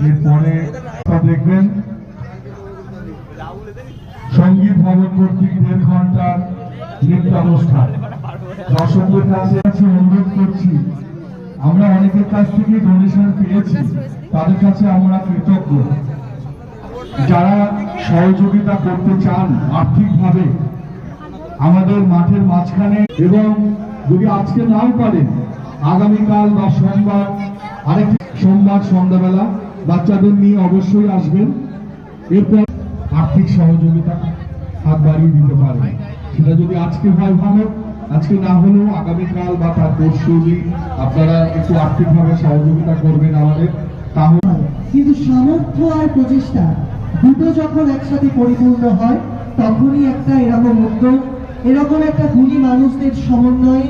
এরপরে দেখবেন সঙ্গীত ভবন কর্তৃক 1.5 ঘন্টার নৃত্যানুষ্ঠান। দর্শকদের কাছে অনুরোধ করছি, আমরা অনেকের কাছ থেকে ডোনেশন পেয়েছি, তাদের কাছে আমরা কৃতজ্ঞ। যারা সহযোগিতা করতে চান আর্থিকভাবে আমাদের মাঠের মাঝখানে, এবং যদি আজকে নাও পারেন আগামীকাল বা সোমবার, আরেকটি সোমবার সন্ধ্যাবেলা বাচ্চাদের নিয়ে অবশ্যই আসবেন। এরপর আর্থিক সহযোগিতা হাত বাড়িয়ে দিতে পারেন। সেটা যদি আজকে হয় ভালো, আজকে না হলেও আগামীকাল বা তার পরশু দিন আপনারা একটু আর্থিকভাবে সহযোগিতা করবেন আমাদের, তাহলে। কিন্তু সামর্থ্য আর প্রচেষ্টা দুটো যখন একসাথে পরিপূর্ণ হয়, তখনই একটা এরকম উদ্যোগ, এরকম একটা গুণী মানুষদের সমন্বয়ে